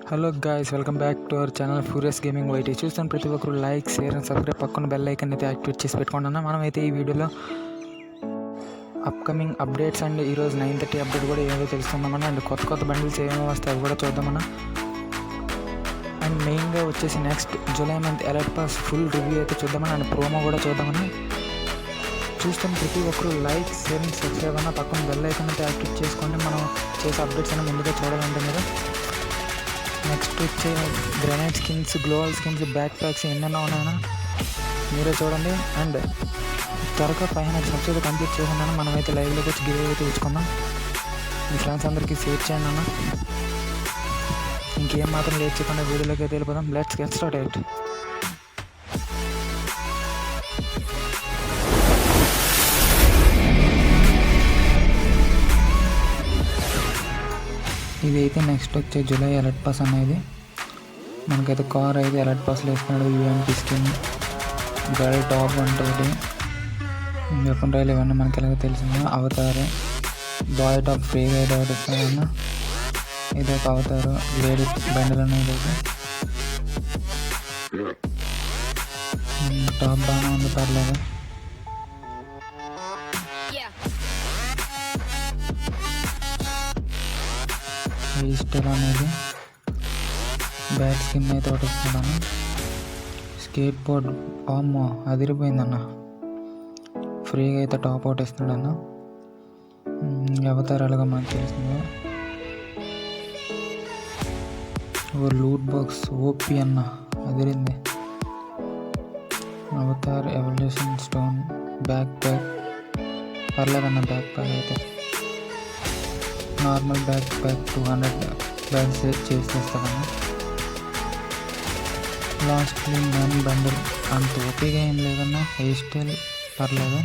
Hello guys, welcome back to our channel furious gaming YT. చూస్తున్న ప్రతి ఒక్కరు like, share and subscribe, పక్కన bell icon అయితే activate చేసి పెట్టుకుంటున్నా. మనమైతే ఈ వీడియోలో అప్కమింగ్ అప్డేట్స్ అండ్ ఈరోజు 9:30 అప్డేట్ కూడా ఏదో తెలుసుకుందామన్నా. అండ్ కొత్త బండిల్స్ ఏమేమి వస్తాయి అవి కూడా చూద్దామన్నా. అండ్ మెయిన్గా వచ్చేసి next July month alert pass full review అయితే చూద్దామన్నా. అండ్ ప్రోమో కూడా చూద్దామన్నా. చూస్తున్న ప్రతి ఒక్కరు లైక్, షేర్ అండ్ సబ్స్క్రైబ్ అన్న, పక్కన బెల్ ఐకాన్ అయితే యాక్టివేట్ చేసుకోండి. మనం చేసే అప్డేట్స్ అన్న ముందుగా చూడాలంటే మీరు. నెక్స్ట్ వచ్చే grenade skins, గ్లోవల్ skins, back packs ఎన్నెన్నో ఉన్నాయన్నా మీరే చూడండి. అండ్ త్వరగా 500 సబ్స్క్రైబ్ కంప్లీట్ చేస్తున్నాను. మనమైతే లైవ్లోకి వచ్చి గివ్ అయితే ఇచ్చుకుందాం. మీ ఫ్రెండ్స్ అందరికీ షేర్ చేయండి అన్న. ఇంకేం మాత్రం లేట్ చేయకుండా వీడియోలోకి అయితే వెళ్ళిపోదాం. Let's get started. ఇది అయితే నెక్స్ట్ వచ్చే జూలై అలర్ట్ పాస్ అనేది. మనకైతే కార్ అయితే అలర్ట్ పాస్లో వేస్తున్నాడు. యూఎంపీ స్కిన్, గైడ్ టాప్ ఉంటుంది, వెపన్ రైల్ ఇవన్నీ మనకి ఎలాగో తెలిసింది. అవతారు బాయ్ టాప్ ఫ్రీగా అయితే ఒకటి ఇస్తాడన్న. ఇది ఒక అవతారు లేడీ బండిల్ అనేది. టాప్ బాగానే ఉంది, పర్లేదు. ఈస్టర్ అనేది బ్యాక్ స్కిన్ అయితే ఒకటి ఇస్తున్నాను. స్కేట్ బోర్డ్ అమ్మో అదిరిపోయిందన్న. ఫ్రీగా అయితే టాప్ అవుట్ ఇస్తున్నాడన్న. అవతారాలుగా మనకు తెలిసింది. ఓ లూట్ బాక్స్ ఓపీ అన్న, అదిరింది. Avatar evolution stone, backpack పర్లేదన్న. బ్యాక్ ప్యాక్ అయితే నార్మల్ బ్యాక్ ప్యాక్ 200 బ్యాగ్స్ చేసేస్తామన్నా. లాస్ట్లీ మెయిన్ బండిల్ అంత ఓపీగా ఏం లేదన్నా. హెయిర్ స్టైల్ పర్లేదు.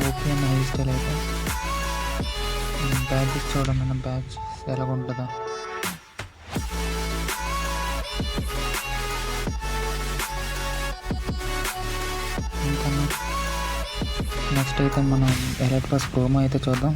ఓపీ అన్న హెయిర్ స్టైల్ అయితే. బ్యాగ్స్ చూడమన్న, బ్యాగ్స్ ఎలాగ ఉంటుందా. ఇంకా నెక్స్ట్ అయితే మనం ఎలర్ట్ పాస్ ప్రోమో అయితే చూద్దాం.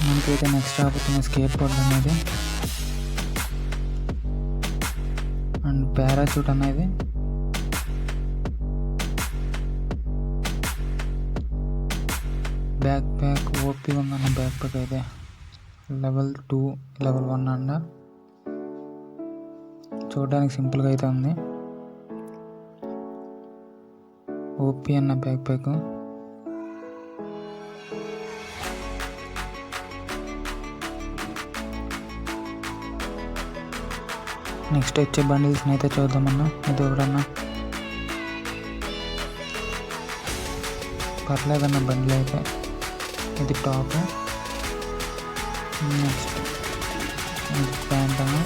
మనకైతే నెక్స్ట్ రాబోతున్న స్కేట్ బోర్డ్ అనేది అండ్ పారాషూట్ అనేది. బ్యాక్ ప్యాక్ ఓపీ ఉందన్న. బ్యాక్ ప్యాక్ అయితే లెవెల్ 2, లెవెల్ 1 అండ. చూడడానికి సింపుల్గా అయితే ఉంది. ఓపీ అన్న బ్యాక్ ప్యాక్. నెక్స్ట్ వచ్చే బండిల్స్ని అయితే చూద్దామన్నా. ఇది ఎవరన్నా పర్లేదన్న బండిల్ అయితే. ఇది టాప్. నెక్స్ట్ ఇది ప్యాంట్ అన్న.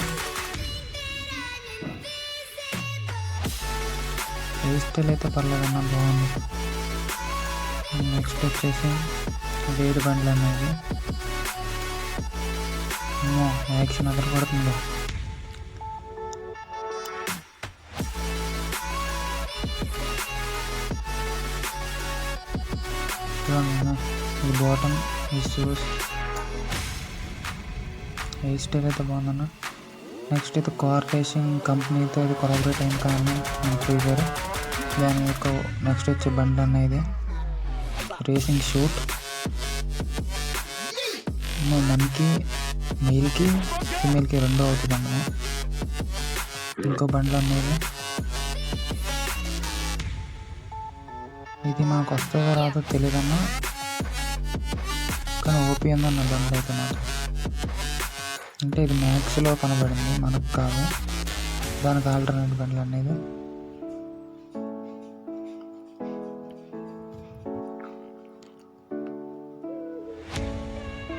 హెయిర్ స్టైల్ అయితే పర్లేదన్న, బాగుంది. నెక్స్ట్ వచ్చేసి వేడి బండ్లు అనేది. యాక్షన్ అదర్ పడుతుంది. ఈ బాటమ్, ఈ షూస్, హెయిర్ స్టైల్ అయితే బాగుందన్న. నెక్స్ట్ అయితే కార్ రేసింగ్ కంపెనీతో ఇది కొలాబరేట్ అయిన కానీ ఫ్రీ ఫైర్. దాని యొక్క నెక్స్ట్ వచ్చే బండి అన్న ఇది రేసింగ్ షూట్. మనకి మెయిల్కి ఫీమేల్కి రెండో అవుతుంది అన్న. ఇంకో బండ్లు అనేది. ఇది మనకు వస్తుందో రాదో తెలియదన్నా, కానీ ఓపీ ఉందన్న బండ్లు అయితే నాకు. అంటే ఇది మ్యాక్స్లో కనబడింది, మనకు కాదు. దానికి ఆల్టర్నేట్ బండ్లు అనేది.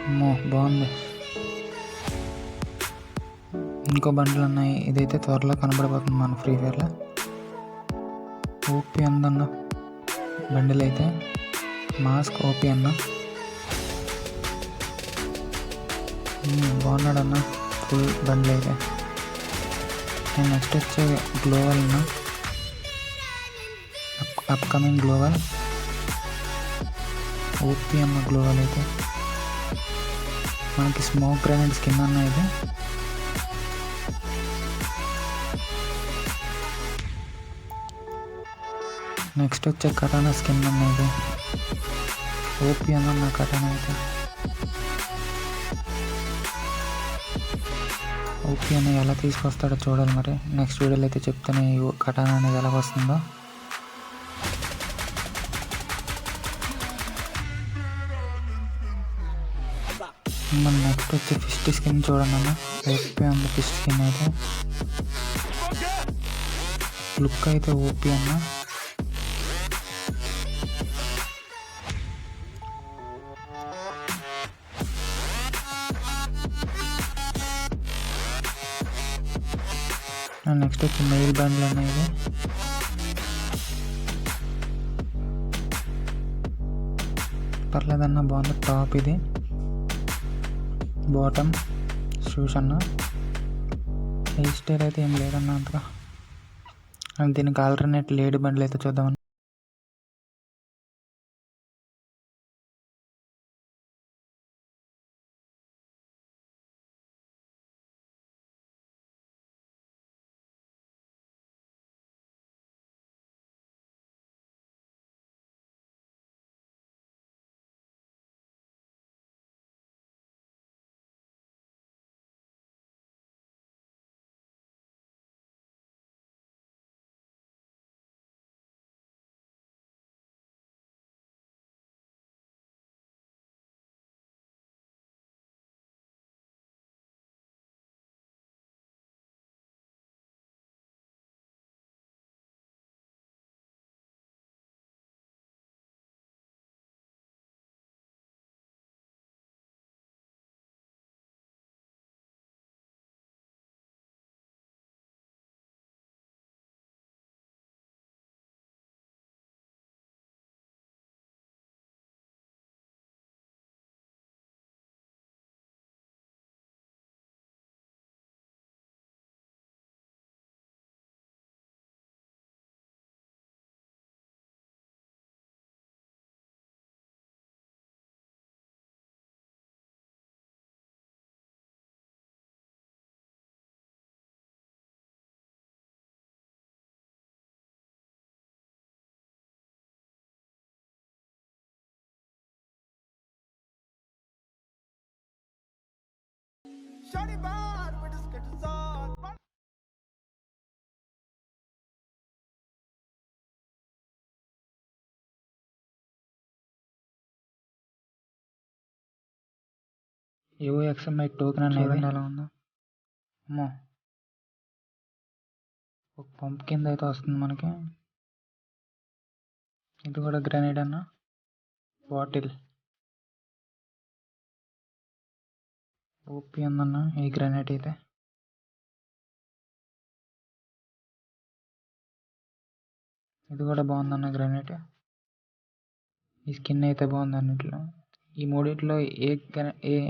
అమ్మో బాగుంది. ఇంకో బండ్లు ఉన్నాయి. ఇదైతే త్వరలో కనబడిపోతుంది మన ఫ్రీ ఫైర్లో. ఓపీ అందన్న బండిలు అయితే మాస్క్ ఓపీ అన్న బాగున్నాడన్న ఫుల్ బండ్లు అయితే. అండ్ నెక్స్ట్ వచ్చే గ్లోవల్ అన్న అప్కమింగ్ గ్లోవల్ ఓపీ అన్న గ్లోవల్ అయితే. మనకి స్మోక్ గ్రెనేడ్ స్కిన్ అన్న ఇది. నెక్స్ట్ వచ్చే కటానా స్కిన్ అన్న ఇది ఓపీ అన్న కటానా అయితే. ఓపీ అని ఎలా తీసుకొస్తాడో చూడాలి మరి. నెక్స్ట్ వీడియోలో అయితే చెప్తాను ఈ కటానా అనేది ఎలా వస్తుందో. మన నెక్స్ట్ వచ్చి ఫిస్ట్ స్కిన్ చూడండి అన్న. ఓపీ అన్న ఫిస్ట్ స్కిన్ అయితే. లుక్ అయితే ఓపీ అన్న. నెక్స్ట్ వచ్చి మెయిల్ బండ్లు అనేది పర్లేదన్న బాగుంది. టాప్ ఇది, బాటమ్ షూస్ అన్న. హెయిర్ స్టైల్ అయితే ఏం లేదన్న అంతగా. అండ్ దీనికి ఆల్టర్నేట్ లేడీ బండ్లు అయితే చూద్దామన్న. యూఎక్స్ఎంఐ టోకెన్ అనేది ఎలా ఉందో. అమ్మో ఒక పంప్ కింద అయితే వస్తుంది మనకి. ఇది కూడా గ్రెనేడ్ అన్న. బాటిల్ ఓపీ ఉందన్న ఈ గ్రెనేడ్ అయితే. ఇది కూడా బాగుందన్న గ్రెనేడ్. ఈ స్కిన్ అయితే బాగుంది అన్నిట్లో. ఈ మూడిట్లో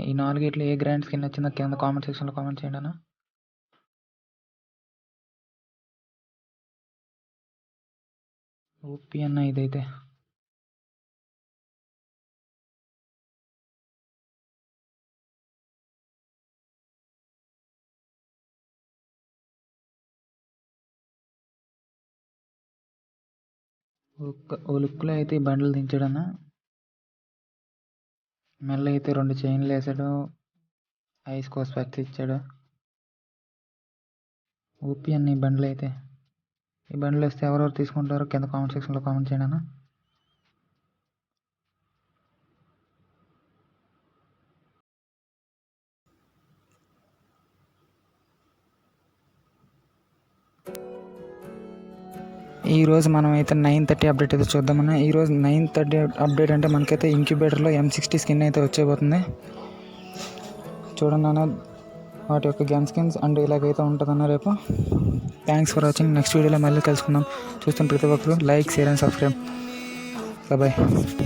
ఈ నాలుగిట్లో ఏ గ్రాండ్ స్కిన్ వచ్చిందో కింద కామెంట్ సెక్షన్లో కామెంట్ చేయండి అన్న. ఓపీ అన్న ఇదైతే. ఓ లుక్లో అయితే ఈ బండ్లు దించాడన్న. మెల్ల అయితే 2 చైన్లు వేసాడు. ఐస్ కో స్పెక్స్ ఇచ్చాడు. ఓపీ అన్న ఈ బండ్లు అయితే. ఈ బండ్లు వేస్తే ఎవరెవరు తీసుకుంటారో కింద కామెంట్ సెక్షన్లో కామెంట్ చేయండి అన్న. ఈరోజు మనం అయితే 9:30 అప్డేట్ అయితే చూద్దామన్నా. ఈరోజు 9:30 అప్డేట్ అంటే మనకైతే ఇంక్యుబేటర్లో M60 స్కిన్ అయితే వచ్చేపోతుంది. చూడండి అన్న వాటి యొక్క గన్ స్కిన్స్ అండ్ ఇలాగైతే ఉంటుందన్న రేపు. Thanks for watching. నెక్స్ట్ వీడియోలో మళ్ళీ కలుసుకుందాం. చూస్తున్న ప్రతి ఒక్కరు like, share and subscribe. Bye.